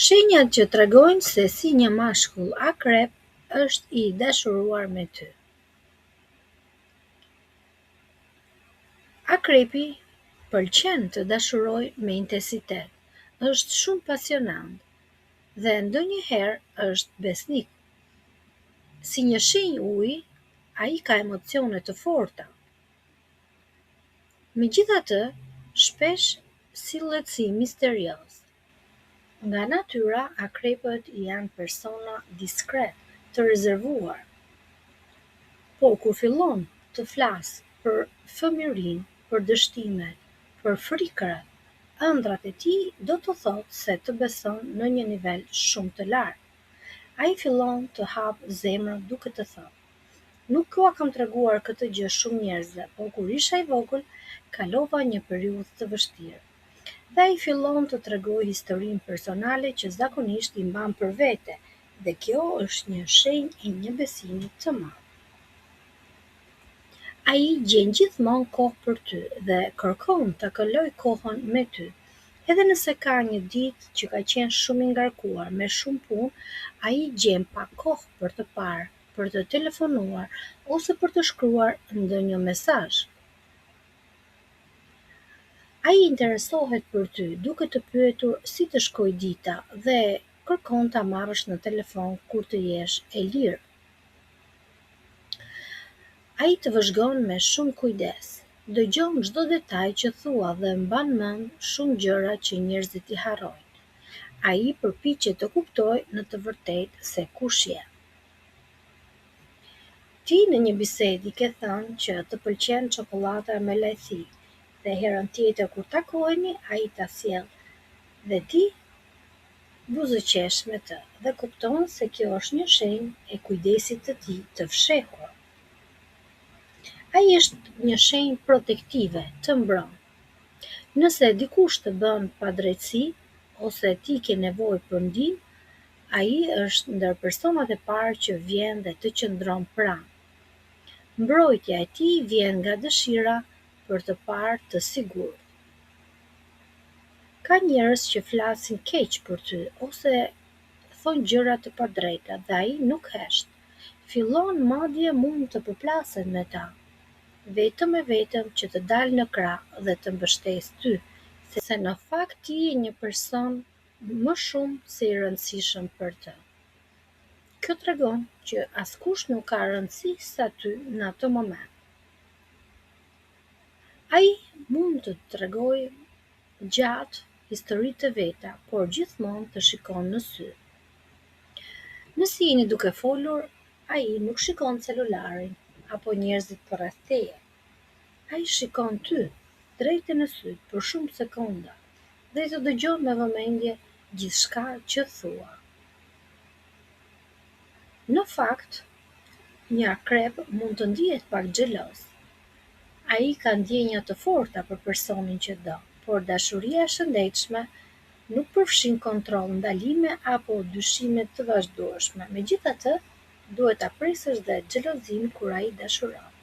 Shenjat që tregojnë se si një mashkull akrep është I dashuruar me ty. Akrepi pëlqen të dashurojë me intensitet, është shumë pasionant dhe ndonjëherë është besnik. Si një shenjë uji, ai ka emocione të forta. Megjithatë, shpesh sillet si misterios. Nga natyra, akrepët janë persona diskret, të rezervuar. Por kur fillon të flasë për fëmijërinë, për dështimet, për frikrat, ëndrat e tij do të thotë se të beson në një nivel shumë të lartë. Ai fillon të hap zemrën duke të thënë: "Nuk ua kam treguar këtë gjë shumë njerëzve, por kur isha I vogël, kalova një periudhë të vështirë." Dhe ai fillon të tregojë historinë personale që zakonisht I mban për vete, dhe kjo është një shenjë e një besimi të madh. Ai gjen gjithmonë kohë për ty dhe kërkon të kalojë kohën me ty. Edhe nëse ka një ditë që ka qenë shumë I ngarkuar me shumë punë, ai gjen pak kohë për të parë, për të telefonuar ose për të shkruar ndonjë mesazh. Ai interesohet për ty duke të pyetur si të shkojë dita dhe kërkon ta marrësh në telefon kur të jesh e lirë. Ai të vëzhgon me shumë kujdes, dëgjon çdo detaj që thua dhe mban mend shumë gjëra që njerëzit I harrojnë. Ai përpiqet të kuptojë në të vërtetë se kush je. Ti në një bisedë I ke thënë që të pëlqen çokollata me lajthi, dhe herën tjetër kur takoheni ai ta sjell dhe ti buzëqesh me të dhe kupton se kjo është një shenjë e kujdesit të tij të fshehur. Ai është një shenjë protektive, të mbron. Nëse dikush të bën padrejtësi ose ti ke nevojë për ndihmë, ai është ndër personat e parë që vjen dhe të qëndron pranë. Mbrojtja e tij vjen nga dëshira për të parë të sigurt. Ka njerëz që flasin keq për ty ose thonë gjëra të padrejta dhe ai nuk hesht. Fillon madje mund të përplaset me ta, vetëm e vetëm që të dalë në krah dhe të mbështesë ty, se në fakt ti je një person më shumë se I rëndësishëm për të. Kjo tregon që askush nuk ka rëndësi sa ty në atë moment. Ai mund të tregojë gjatë histori të veta, por gjithmonë të shikon në sy. Nëse jeni duke folur, ai nuk shikon celularin apo njerëzit përreth teje. Ai shikon ty, drejt në sy për shumë sekonda dhe të dëgjon me vëmendje gjithçka që thua. Në fakt, një akrep mund të ndihet pak xheloz. Ai ka ndjenja të forta për personin që do, por dashuria e shëndetshme nuk përfshin kontroll, ndalime apo dyshime të vazhdueshme. Megjithatë, duhet ta prisësh dhe xhelozin kur ai dashuron.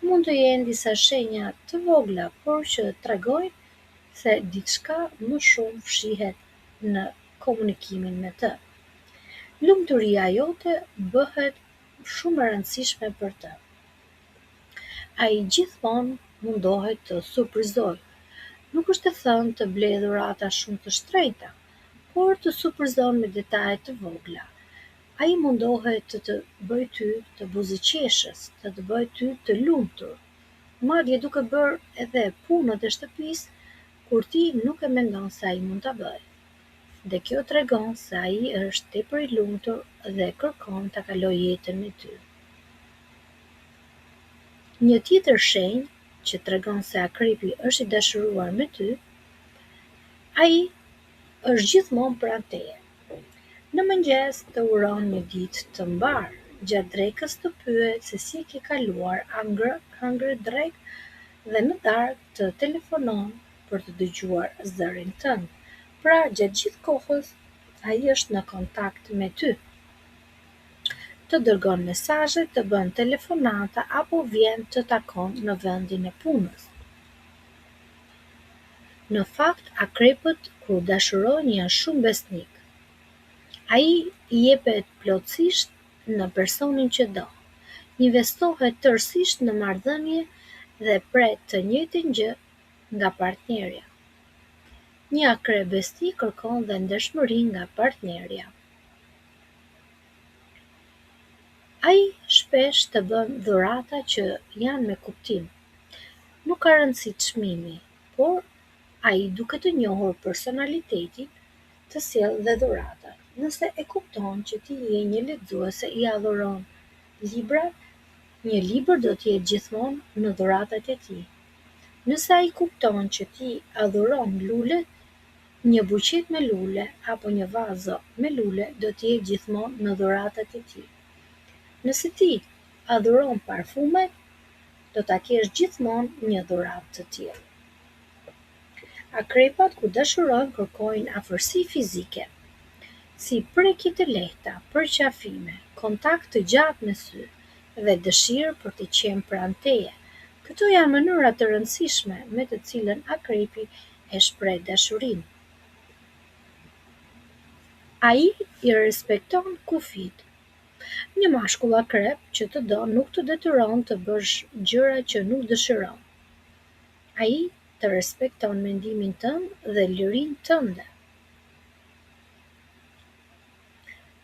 Mund të jenë disa shenja të vogla, por që tregojnë se diçka më shumë fshihet në komunikimin me të. Lumturia jote bëhet shumë e rëndësishme për të. Ai gjithmonë mundohet të surprizojë. Nuk është e thënë të blejë dhurata shumë të shtrenjta, por të surprizon me detaje të vogla. Ai mundohet të të bëjë ty të buzëqeshës, të të bëjë ty të lumtur, madje duke bërë edhe punët e shtëpisë kur ti nuk e mendon se ai mund ta bëjë. Dhe kjo tregon se ai është tepër I lumtur dhe kërkon ta kalojë jetën me ty. Një tjetër shenjë që tregon se akrepi është I dashuruar me ty, ai është gjithmonë pranë teje. Në mëngjes të uron një ditë të mbar, gjatë drekës të pyet se si e ke kaluar, a ngrë drek, dhe në darkë të telefonon për të dëgjuar zërin tënd. Pra, gjatë gjithë kohës, ai është në kontakt me ty. Të dërgon mesazhe, të bën telefonata apo vjen të takon në vendin e punës. Në fakt, akrepët kur dashurojnë janë shumë besnik. Ai jepet plotësisht në personin që do, investohet tërësisht në marrëdhënie dhe pret të njëjtin gjë nga partnerja. Një akrebesti kërkon dhe ndershmëri nga partnerja. Ai shpesh të bën dhurata që janë me kuptim. Nuk ka rëndësi çmimi, por ai duke të njohur personaliteti të sjellë dhe dhuratat. Nëse e kupton që ti je një lexuese i adhuron libra, një libër do të jetë gjithmonë në dhuratat e tij. Nëse ai kupton që ti adhuron lulet, një buqet me lule apo një vazo me lule do të jetë gjithmonë në dhuratat e tij. Nëse ti adhuron parfumet, do ta kesh gjithmonë një dhuratë të tillë. Akrepat kur dashurojnë kërkojnë afërsi fizike, si prekje të lehta, përqafime, kontakt të gjatë me sy dhe dëshirë për të qenë pranë teje. Këto janë mënyra të rëndësishme me të cilën akrepi e shpreh dashurinë. Ai i respekton kufijtë. Një mashkull akrep që të do nuk të detyron të bësh gjëra që nuk dëshiron. Ai të respekton mendimin tënd dhe lirinë tënde.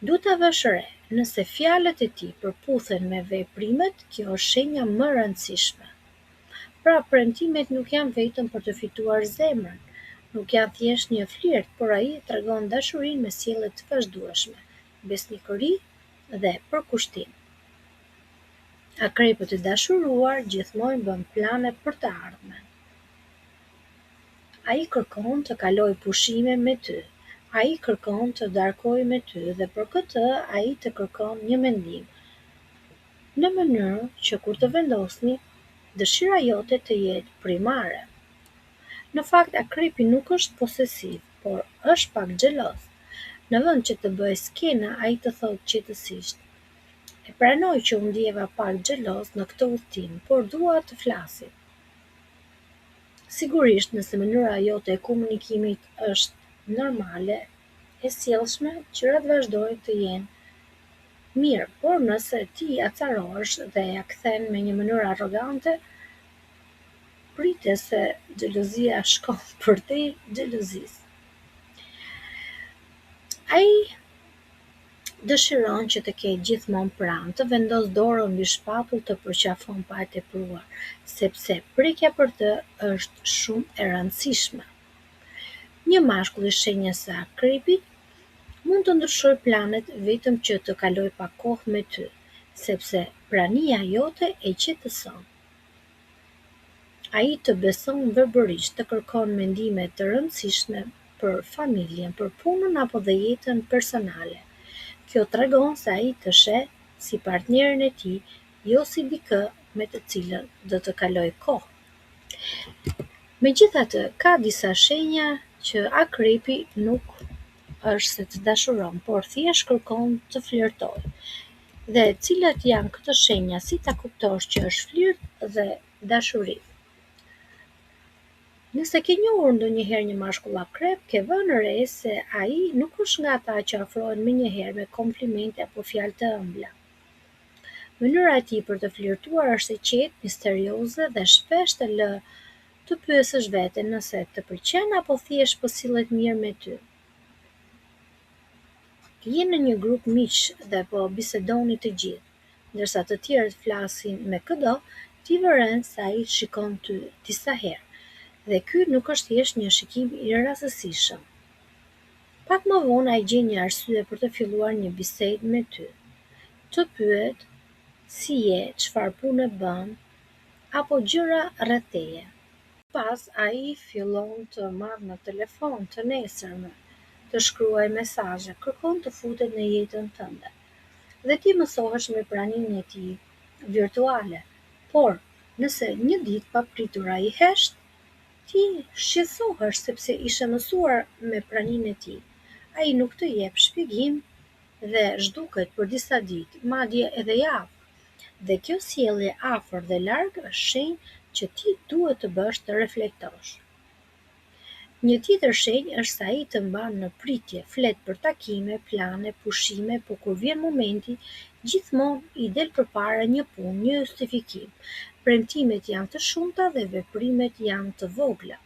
Duhet ta vësh re, nëse fjalët e tij përputhen me veprimet, kjo është shenja më e rëndësishme. Pra premtimet nuk janë vetëm për të fituar zemrën, nuk janë thjesht një flirt, por ai tregon dashurinë me sjellje të vazhdueshme, besnikëri dhe përkushtim. Akrepët e dashuruar gjithmonë bën plane për të ardhmen. Ai kërkon të kalojë pushime me ty, ai kërkon të darkojë me ty dhe për këtë ai të kërkon një mendim, në mënyrë që kur të vendosni, dëshira jote të jetë primare. Në fakt akrepi nuk është posesiv, por është pak xheloz. Në vend që të bëjë skena, ai të thotë qetësisht: "E pranoj që u ndjeva pak xheloz në këtë udhtim, por dua të flasim." Sigurisht, nëse mënyra jote e komunikimit është normale, e sjellshme, gjërat vazhdojnë të jenë mirë, por nëse ti acarohesh dhe ja kthen me një mënyrë arrogante, prite se xhelozia shkon përtej xhelozisë. Ai dëshiron që të ketë gjithmonë pranë, të vendos dorën mbi shpatull, të përqafon pa e tepruar, sepse prekja për të është shumë e rëndësishme. Një mashkull i shenjës së akrepit mund të ndryshojë planet vetëm që të kalojë pak kohë me ty, sepse prania jote e qetëson. Ai të beson verbërisht, të kërkon mendime të rëndësishme për familjen, për punën apo dhe jetën personale. Kjo tregon se ai të sheh si partnerin e tij, jo si dikë me të cilën do të kalojë kohë. Megjithatë, ka disa shenja që akrepi nuk është se të dashuron, por thjesht kërkon të flirtojë. Dhe cilat janë këto shenja, si ta kuptosh që është flirt dhe dashuri? Nëse ke njohur ndonjëherë një mashkull akrep, ke vënë re se ai nuk është nga ata që afrohen menjëherë me komplimente apo fjalë të ëmbla. Mënyra e tij për të flirtuar është e qetë, misterioze dhe shpesh të lë të pyesësh veten nëse të pëlqen apo thjesht po sillet mirë me ty. Je në një grup miq dhe po bisedoni të gjithë, ndërsa të tjerët flasin me këdo, ti vëren se ai shikon ty disa herë. Dhe ky nuk është thjesht një shikim i rastësishëm. Pak më vonë ai gjen një arsye për të filluar një bisedë me ty. Të pyet si je, çfarë pune bën, apo gjëra rreth teje. Pas ai fillon të marrë në telefon të nesërme, të shkruajë mesazhe, kërkon të futet në jetën tënde. Dhe ti mësohesh me praninë e tij virtuale. Por, nëse një ditë papritur ai hesht, ti shqetësohesh sepse ishe mësuar me praninë e tij. Ai nuk të jep shpjegim dhe zhduket për disa ditë, madje edhe javë. Dhe kjo sjellje afër dhe larg është shenjë që ti duhet të bësh të reflektosh. Një tjetër shenjë është se ai të mban në pritje, flet për takime, plane, pushime, po kur vjen momenti, gjithmonë i del përpara një punë, një justifikim. Premtimet janë të shumta dhe veprimet janë të vogla.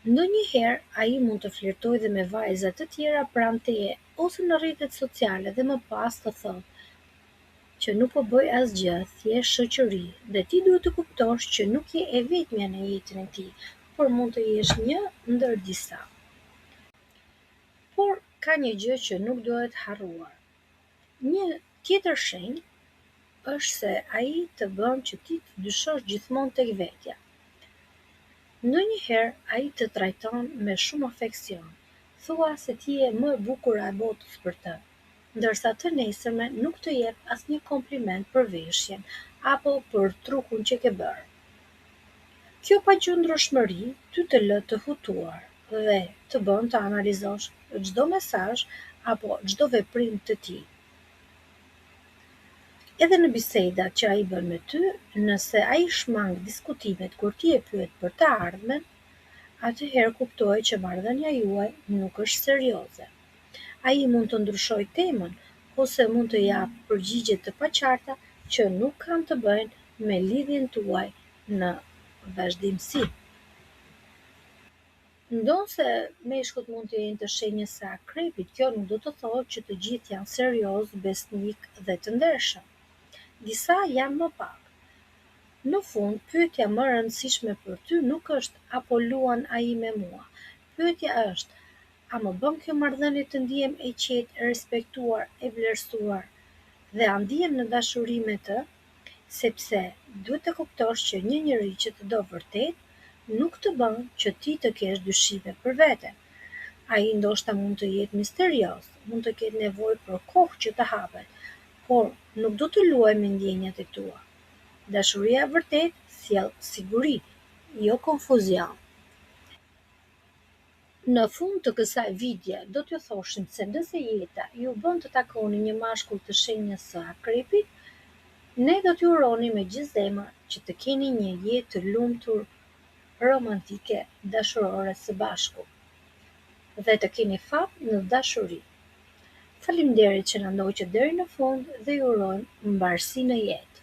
Ndonjëherë ai mund të flirtojë dhe me vajza të tjera pranë teje ose në rrjetet sociale dhe më pas të thotë që nuk po bëj asgjë, thjesht shoqëri, dhe ti duhet të kuptosh që nuk je e vetmja në jetën e tij, por mund të jesh një ndër disa. Por ka një gjë që nuk duhet harruar. Një tjetër shenjë është se ai të bën që ti të dyshosh gjithmonë tek vetja. Ndonjëherë ai të trajton me shumë afeksion, thua se ti je më e bukur e botës për të, ndërsa të nesërmen nuk të jep asnjë kompliment për veshjen apo për trukun që ke bërë. Kjo paqëndrueshmëri ty të lë të hutuar dhe të bën të analizosh çdo mesazh apo çdo veprim të tij. Edhe në bisedat që ai bën me ty, nëse ai shmang diskutimet kur ti e pyet për të ardhmen, atëherë kuptoj që marrëdhënia juaj nuk është serioze. Ai mund të ndryshojë temën ose mund të japë përgjigje të paqarta që nuk kanë të bëjnë me lidhjen tuaj në vazhdimsi. Ndonse meshkujt mund të jenë të shenjës së akrepit, kjo nuk do të thotë që të gjithë janë serioz, besnik dhe të ndershëm. Disa janë më pak. Në fund, pyetja më e rëndësishme për ty nuk është apo luan ai me mua. Pyetja është, a më bën kjo marrëdhënie të ndihem e qetë, e respektuar, e vlerësuar dhe a ndihem në dashuri me të? Sepse duhet të kuptosh që një njeri që të do vërtet nuk të bën që ti të kesh dyshime për veten. Ai ndoshta mund të jetë misterioz, mund të ketë nevojë për kohë që të hapet, por nuk do të luajë me ndjenjat e tua. Dashuria e vërtetë sjell siguri, jo konfuzion. Në fund të kësaj vidje do t'ju thoshim se nëse jeta ju bën të takoni një mashkull të shenjës së akrepit, ne do t'ju uronim me gjithë zemër që të keni një jetë të lumtur, romantike, dashurore së bashku dhe të keni fat në dashuri. Faleminderit që na ndoqët deri në fund dhe ju urojmë mbarësi në jetë.